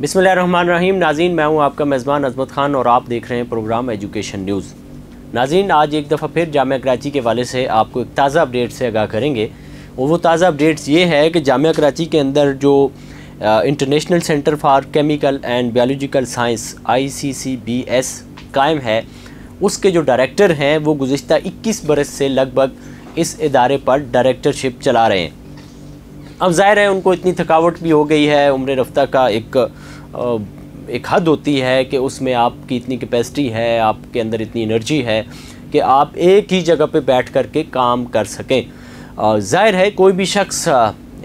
बिस्मिल्लाहिर्रहमानिर्रहीम। नाज़रीन, मैं हूं आपका मेज़बान अज़मत ख़ान और आप देख रहे हैं प्रोग्राम एजुकेशन न्यूज़। नाज़रीन, आज एक दफ़ा फिर जामिया कराची के हवाले से आपको एक ताज़ा अपडेट से आगाह करेंगे। और वो ताज़ा अपडेट्स ये है कि जामिया कराची के अंदर जो international centre for chemical and biological science ICCBS कायम है, उसके जो डायरेक्टर हैं वो गुज़िश्ता 21 बरस से लगभग इस इदारे पर डायरेक्टरशिप चला रहे हैं। अब ज़ाहिर है उनको इतनी थकावट भी हो गई है, उम्र रफ्ता का एक हद होती है कि उसमें आपकी इतनी कैपेसिटी है, आपके अंदर इतनी एनर्जी है कि आप एक ही जगह पे बैठ कर के काम कर सकें। ज़ाहिर है कोई भी शख्स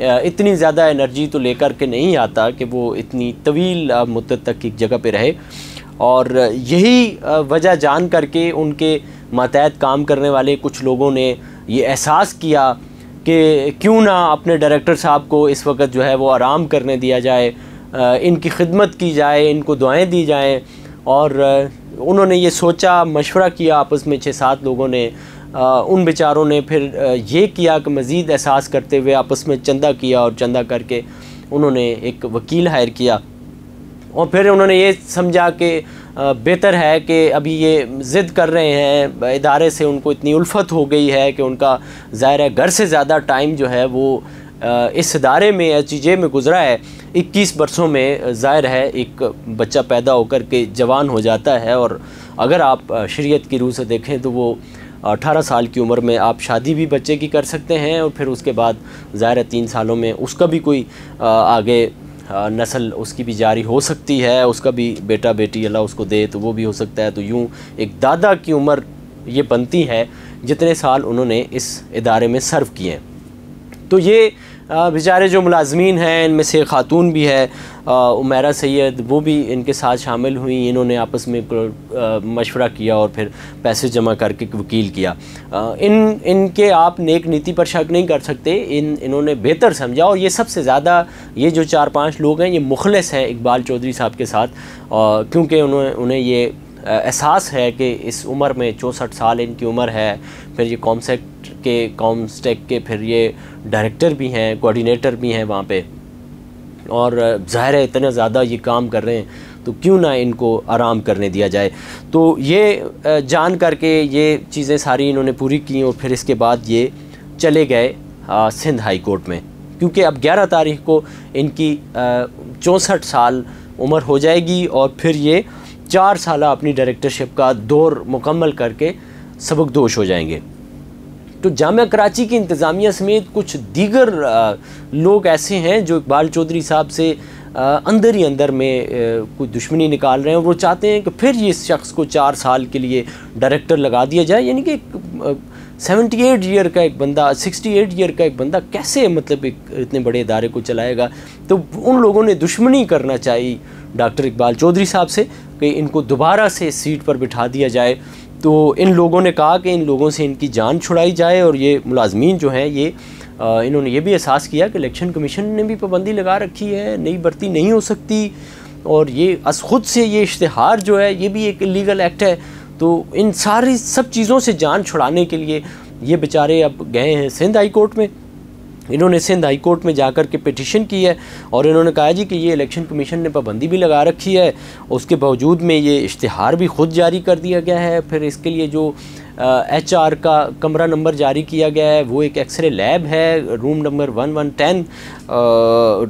इतनी ज़्यादा एनर्जी तो लेकर के नहीं आता कि वो इतनी तवील मुद्दत तक एक जगह पे रहे, और यही वजह जान करके उनके मातहत काम करने वाले कुछ लोगों ने ये एहसास किया कि क्यों ना अपने डायरेक्टर साहब को इस वक्त जो है वो आराम करने दिया जाए, इनकी खिदमत की जाए, इनको दुआएं दी जाएं। और उन्होंने ये सोचा, मशवरा किया आपस में 6-7 लोगों ने। उन बेचारों ने फिर ये किया कि मज़ीद एहसास करते हुए आपस में चंदा किया, और चंदा करके उन्होंने एक वकील हायर किया। और फिर उन्होंने ये समझा कि बेहतर है कि अभी ये ज़िद कर रहे हैं, इदारे से उनको इतनी उल्फत हो गई है कि उनका ज़ाहिर है घर से ज़्यादा टाइम जो है वो इस इदारे में HJ में गुज़रा है। 21 बरसों में ज़ाहिर है एक बच्चा पैदा होकर के जवान हो जाता है, और अगर आप शरीयत की रूह से देखें तो वो 18 साल की उम्र में आप शादी भी बच्चे की कर सकते हैं, और फिर उसके बाद ज़ाहिर है 3 सालों में उसका भी कोई आगे नस्ल उसकी भी जारी हो सकती है, उसका भी बेटा बेटी अल्लाह उसको दे तो वो भी हो सकता है। तो यूँ एक दादा की उम्र ये बनती है जितने साल उन्होंने इस इदारे में सर्व किए हैं। तो ये बेचारे जो मुलाजमीन हैं, इनमें से खातून भी है उमैरा सैयद, वो भी इनके साथ शामिल हुई। इन्होंने आपस में मशवरा किया और फिर पैसे जमा करके वकील किया। इनके आप नेक नीति पर शक नहीं कर सकते, इन्होंने बेहतर समझा। और ये सबसे ज़्यादा ये जो 4-5 लोग हैं ये मुखलिस हैं इकबाल चौधरी साहब के साथ, क्योंकि उन्हें ये एहसास है कि इस उम्र में 64 साल इनकी उम्र है। फिर ये कॉमस्टेक के फिर ये डायरेक्टर भी हैं, कोऑर्डिनेटर भी हैं वहाँ पे, और ज़ाहिर है इतना ज़्यादा ये काम कर रहे हैं तो क्यों ना इनको आराम करने दिया जाए। तो ये जान करके ये चीज़ें सारी इन्होंने पूरी की, और फिर इसके बाद ये चले गए सिंध हाई कोर्ट में, क्योंकि अब 11 तारीख को इनकी 64 साल उम्र हो जाएगी, और फिर ये 4 साल अपनी डायरेक्टरशिप का दौर मुकम्मल करके सबकदोश हो जाएंगे। तो जामिया कराची की इंतज़ामिया समेत कुछ दीगर लोग ऐसे हैं जो इकबाल चौधरी साहब से अंदर ही अंदर में कोई दुश्मनी निकाल रहे हैं, और वो चाहते हैं कि फिर ये इस शख्स को 4 साल के लिए डायरेक्टर लगा दिया जाए। यानी कि 78 ईयर का एक बंदा, 68 ईयर का एक बंदा कैसे मतलब एक इतने बड़े इदारे को चलाएगा। तो उन लोगों ने दुश्मनी करना चाहिए डॉक्टर इकबाल चौधरी साहब से कि इनको दोबारा से सीट पर बिठा दिया जाए। तो इन लोगों ने कहा कि इन लोगों से इनकी जान छुड़ाई जाए, और ये मुलाजमीन जो हैं ये इन्होंने ये भी एहसास किया कि इलेक्शन कमीशन ने भी पाबंदी लगा रखी है, नई भर्ती नहीं हो सकती, और ये ख़ुद से ये इश्तिहार जो है ये भी एक इलीगल एक्ट है। तो इन सारी सब चीज़ों से जान छुड़ाने के लिए ये बेचारे अब गए हैं सिंध हाई कोर्ट में। इन्होंने सिंध हाई कोर्ट में जाकर के पिटिशन की है, और इन्होंने कहा जी कि ये इलेक्शन कमीशन ने पाबंदी भी लगा रखी है, उसके बावजूद में ये इश्तिहार भी ख़ुद जारी कर दिया गया है। फिर इसके लिए जो HR का कमरा नंबर जारी किया गया है वो एक एक्सरे लैब है, रूम नंबर 1110,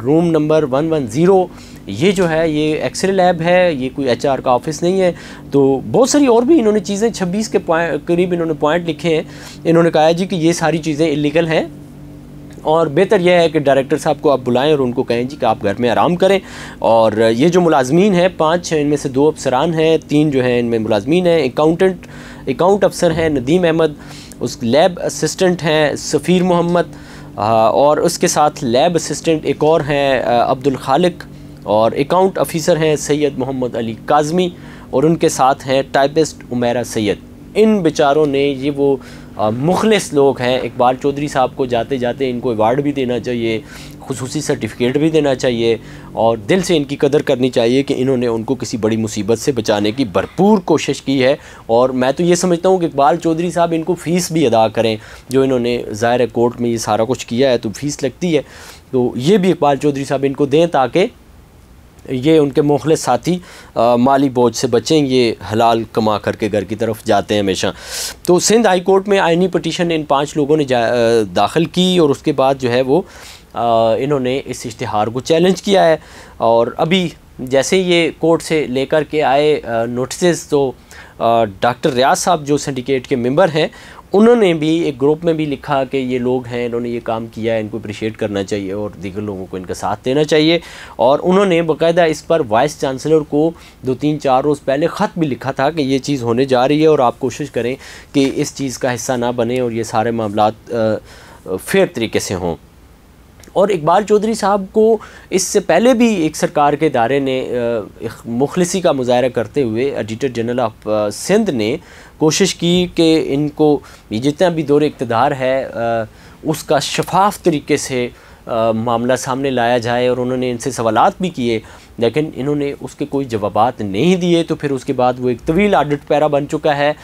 रूम नंबर 110, ये जो है ये एक्सरे लैब है, ये कोई HR का ऑफिस नहीं है। तो बहुत सारी और भी इन्होंने चीज़ें 26 के करीब इन्होंने पॉइंट लिखे हैं। इन्होंने कहा है जी कि ये सारी चीज़ें इलीगल हैं, और बेहतर यह है कि डायरेक्टर साहब को आप बुलाएं और उनको कहें जी कि आप घर में आराम करें। और ये जो मुलाजमीन हैं 5 हैं, इनमें से 2 अफसरान हैं, 3 जो हैं इनमें मुलाजमीन हैं। अकाउंट अफसर हैं नदीम अहमद, उस लैब असिस्टेंट हैं सफ़ीर मोहम्मद, और उसके साथ लैब असिस्टेंट एक और हैं अब्दुल खालिक, और अकाउंट ऑफिसर हैं सैयद मोहम्मद अली काज़मी, और उनके साथ हैं टाइपिस्ट उमैरा सैयद। इन बेचारों ने ये वो मुखलिस लोग हैं, इकबाल चौधरी साहब को जाते जाते इनको अवार्ड भी देना चाहिए, खुसूसी सर्टिफिकेट भी देना चाहिए, और दिल से इनकी कदर करनी चाहिए कि इन्होंने उनको किसी बड़ी मुसीबत से बचाने की भरपूर कोशिश की है। और मैं तो ये समझता हूँ कि इकबाल चौधरी साहब इनको फ़ीस भी अदा करें, जो इन्होंने ज़ाहिर है कोर्ट में ये सारा कुछ किया है तो फ़ीस लगती है, तो ये भी इकबाल चौधरी साहब इनको दें ताकि ये उनके मुखलिस साथी माली बोझ से बचें, ये हलाल कमा करके घर की तरफ जाते हैं हमेशा। तो सिंध हाई कोर्ट में आइनी पटिशन इन 5 लोगों ने दाखिल की और उसके बाद जो है वो इन्होंने इस इश्तिहार को चैलेंज किया है। और अभी जैसे ये कोर्ट से लेकर के आए नोटिस, तो डॉक्टर रियाज साहब जो सिंडिकेट के मेंबर हैं, उन्होंने भी एक ग्रुप में भी लिखा कि ये लोग हैं, इन्होंने ये काम किया है, इनको अप्रिशिएट करना चाहिए और दीगर लोगों को इनका साथ देना चाहिए। और उन्होंने बाकायदा इस पर वाइस चांसलर को 2-3-4 रोज़ पहले ख़त भी लिखा था कि ये चीज़ होने जा रही है और आप कोशिश करें कि इस चीज़ का हिस्सा ना बने और ये सारे मामलात फेयर तरीके से हों। और इकबाल चौधरी साहब को इससे पहले भी एक सरकार के इदारे ने मुखलिसी का मुजाहरा करते हुए एडिटर जनरल ऑफ सिंध ने कोशिश की कि इनको ये जितना भी दौर इक़्तिदार है उसका शफाफ तरीके से मामला सामने लाया जाए, और उन्होंने इनसे सवालात भी किए, लेकिन इन्होंने उसके कोई जवाबात नहीं दिए। तो फिर उसके बाद वो एक तवील ऑडिट पैरा बन चुका है,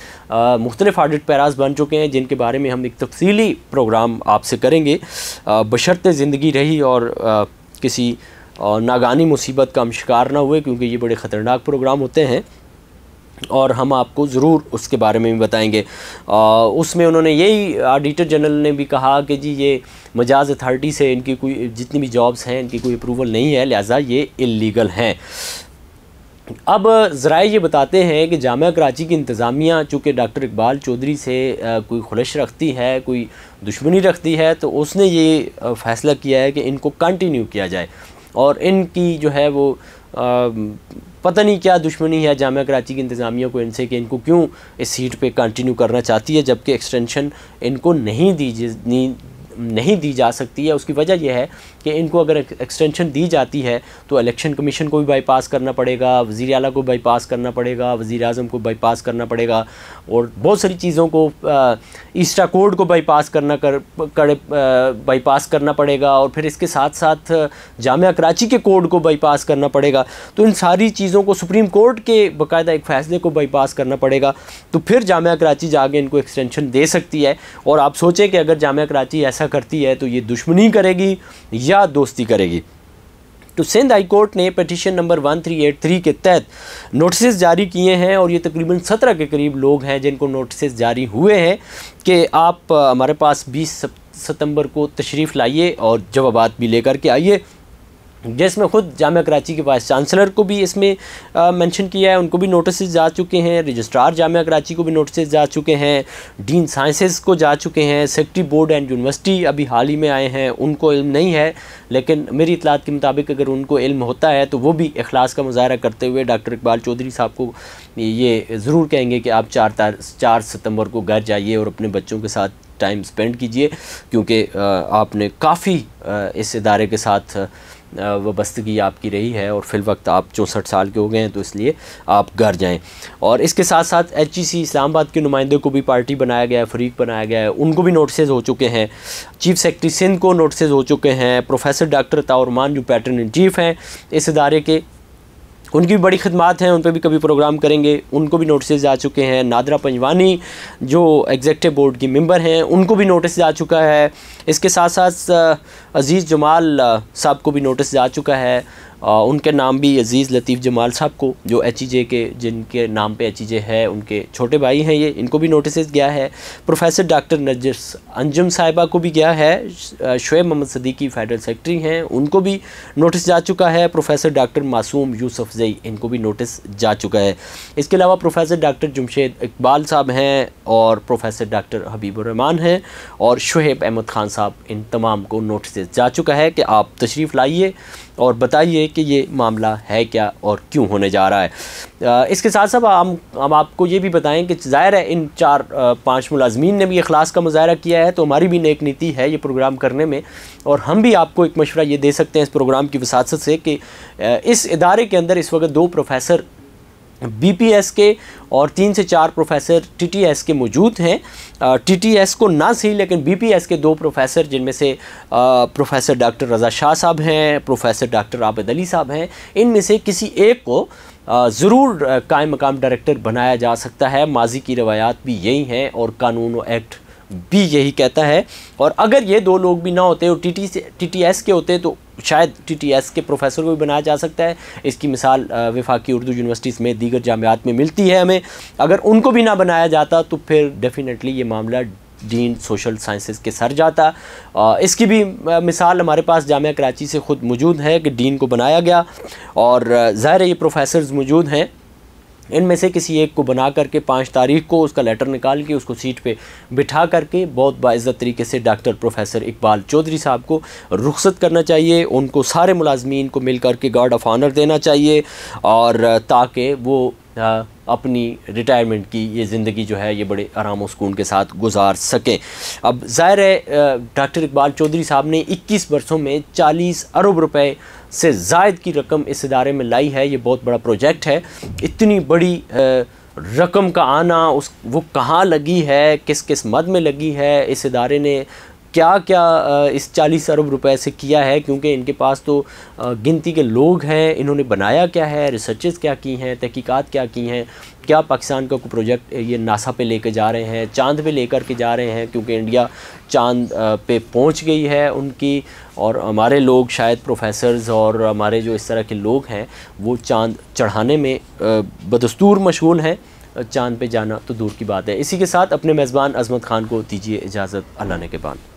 मुख्तलिफ ऑडिट पैराज बन चुके हैं, जिनके बारे में हम एक तफसीली प्रोग्राम आपसे करेंगे बशर्ते ज़िंदगी रही और किसी नागानी मुसीबत का हम शिकार ना हुए, क्योंकि ये बड़े ख़तरनाक प्रोग्राम होते हैं और हम आपको ज़रूर उसके बारे में भी बताएंगे। उसमें उन्होंने यही ऑडिटर जनरल ने भी कहा कि जी ये मजाज अथॉरिटी से इनकी कोई जितनी भी जॉब्स हैं इनकी कोई अप्रूवल नहीं है, लिहाजा ये इल्लीगल हैं। अब ज़राए ये बताते हैं कि जामिया कराची की इंतज़ामिया चूँकि डॉक्टर इकबाल चौधरी से कोई खुलश रखती है, कोई दुश्मनी रखती है, तो उसने ये फ़ैसला किया है कि इनको कंटिन्यू किया जाए। और इनकी जो है वो पता नहीं क्या दुश्मनी है जामिया कराची की इंतज़ामिया को इनसे कि इनको क्यों इस सीट पे कंटिन्यू करना चाहती है, जबकि एक्सटेंशन इनको नहीं दी जा सकती है। उसकी वजह यह है कि इनको अगर एक्सटेंशन दी जाती है तो इलेक्शन कमीशन को भी बाईपास करना पड़ेगा, वज़ीर आला को बाईपास करना पड़ेगा, वज़ीर आज़म को बाईपास करना पड़ेगा, और बहुत सारी चीज़ों को ईस्टा कोड को बाईपास करना पड़ेगा, और फिर इसके साथ साथ जामिया कराची के कोड को बाईपास करना पड़ेगा। तो इन सारी चीज़ों को सुप्रीम कोर्ट के बाकायदा एक फ़ैसले को बाईपास करना पड़ेगा, तो फिर जामिया कराची जाके इनको एक्सटेंशन दे सकती है। और आप सोचें कि अगर जामिया कराची ऐसा करती है तो ये दुश्मनी करेगी या दोस्ती करेगी। तो सिंध हाई कोर्ट ने पिटीशन नंबर 1383 के तहत नोटिस जारी किए हैं, और ये तकरीबन 17 के करीब लोग हैं जिनको नोटिस जारी हुए हैं कि आप हमारे पास 20 सितंबर को तशरीफ़ लाइए और जवाबात भी लेकर के आइए, जिसमें ख़ुद जामिया कराची के वाइस चांसलर को भी इसमें मेंशन किया है, उनको भी नोटिस जा चुके हैं, रजिस्ट्रार जामिया कराची को भी नोटिस जा चुके हैं, डीन साइंसेस को जा चुके हैं, सेक्रेटरी बोर्ड एंड यूनिवर्सिटी अभी हाल ही में आए हैं, उनको इल्म नहीं है, लेकिन मेरी इतलात के मुताबिक अगर उनको इल्म होता है तो वो भी इखलास का मुजाहरा करते हुए डॉक्टर इकबाल चौधरी साहब को ये ज़रूर कहेंगे कि आप 4 सितंबर को घर जाइए और अपने बच्चों के साथ टाइम स्पेंड कीजिए, क्योंकि आपने काफ़ी इस इदारे के साथ वाबस्तगी आपकी रही है और फिल वक्त आप 64 साल के हो गए हैं, तो इसलिए आप घर जाएं। और इसके साथ साथ HEC इस्लामाबाद के नुमाइंदे को भी पार्टी बनाया गया है, फरीक बनाया गया है, उनको भी नोटिस हो चुके हैं। चीफ सेक्रेटरी सिंध को नोटिस हो चुके हैं। प्रोफेसर डॉक्टर ताउरमान जो पैटर्न इन चीफ़ हैं इस इदारे के, उनकी भी बड़ी खिदमात हैं, उन पर भी कभी प्रोग्राम करेंगे, उनको भी नोटिस जा चुके हैं। नादरा पंजवानी जो एग्जेक्टिव बोर्ड की मेंबर हैं उनको भी नोटिस जा चुका है। इसके साथ साथ अज़ीज़ जमाल साहब को भी नोटिस जा चुका है, उनके नाम भी अज़ीज़ लतीफ़ जमाल साहब को जो HEJ के जिनके नाम पे HEJ है उनके छोटे भाई हैं ये, इनको भी नोटिस गया है। प्रोफेसर डॉक्टर नरगिस अंजुम साहिबा को भी गया है। शुएब मोहम्मद सदीकी फेडरल सेक्रेटरी हैं, उनको भी नोटिस जा चुका है। प्रोफेसर डॉक्टर मासूम यूसुफजई इनको भी नोटिस जा चुका है। इसके अलावा प्रोफेसर डॉक्टर जुमशेद इकबाल साहब हैं और प्रोफेसर डॉक्टर हबीबुर्रहमान हैं और शुएब अहमद ख़ान साहब, इन तमाम को नोटिस जा चुका है कि आप तशरीफ़ लाइए और बताइए कि ये मामला है क्या और क्यों होने जा रहा है। इसके साथ साथ हम आपको ये भी बताएं कि ज़ाहिर है इन 4-5 मुलाजमीन ने भी इखलास का मुजाहरा किया है, तो हमारी भी नेक नीति है ये प्रोग्राम करने में, और हम भी आपको एक मशवरा ये दे सकते हैं इस प्रोग्राम की वसासत से कि इस इदारे के अंदर इस वक्त 2 प्रोफेसर BPS के और 3 से 4 प्रोफेसर TTS के मौजूद हैं। TTS को ना सही लेकिन BPS के 2 प्रोफेसर, जिनमें से प्रोफेसर डॉक्टर रज़ा शाह साहब हैं, प्रोफेसर डॉक्टर आबिद अली साहब हैं, इनमें से किसी एक को ज़रूर कायम मकाम डायरेक्टर बनाया जा सकता है। माजी की रवायात भी यही हैं और कानून व एक्ट भी यही कहता है। और अगर ये 2 लोग भी ना होते और TTS के होते तो शायद TTS के प्रोफेसर को भी बनाया जा सकता है। इसकी मिसाल वफाकी उर्दू यूनिवर्सिटीज़ में, दीगर जामियात में मिलती है हमें। अगर उनको भी ना बनाया जाता तो फिर डेफिनेटली ये मामला डीन सोशल साइंसेस के सर जाता। इसकी भी मिसाल हमारे पास जामिया कराची से ख़ुद मौजूद है कि डीन को बनाया गया और ज़ाहिर है ये प्रोफेसर्स मौजूद हैं, इनमें से किसी एक को बना करके 5 तारीख को उसका लेटर निकाल के उसको सीट पे बिठा करके बहुत बाइज़्ज़त तरीके से डॉक्टर प्रोफेसर इकबाल चौधरी साहब को रुखसत करना चाहिए। उनको सारे मुलाजमीन को मिल कर के गार्ड ऑफ ऑनर देना चाहिए और ताकि वो अपनी रिटायरमेंट की ये ज़िंदगी जो है ये बड़े आराम और सुकून के साथ गुजार सकें। अब ज़ाहिर है डॉक्टर इकबाल चौधरी साहब ने 21 वर्षों में 40 अरब रुपए से ज़ायद की रकम इस इदारे में लाई है। ये बहुत बड़ा प्रोजेक्ट है। इतनी बड़ी रकम का आना वो कहाँ लगी है, किस किस मद में लगी है, इस इदारे ने क्या क्या इस 40 अरब रुपए से किया है, क्योंकि इनके पास तो गिनती के लोग हैं, इन्होंने बनाया क्या है, रिसर्चेस क्या की हैं, तहकीकात क्या की हैं, क्या पाकिस्तान का कोई प्रोजेक्ट ये नासा पे लेकर जा रहे हैं, चांद पे लेकर के जा रहे हैं, क्योंकि इंडिया चांद पे पहुंच गई है उनकी, और हमारे लोग शायद प्रोफेसर्स और हमारे जो इस तरह के लोग हैं वो चांद चढ़ाने में बदस्तूर मशगूल हैं। चांद पे जाना तो दूर की बात है। इसी के साथ अपने मेज़बान अज़मत ख़ान को दीजिए इजाज़त, अल्लाह ने के बाद।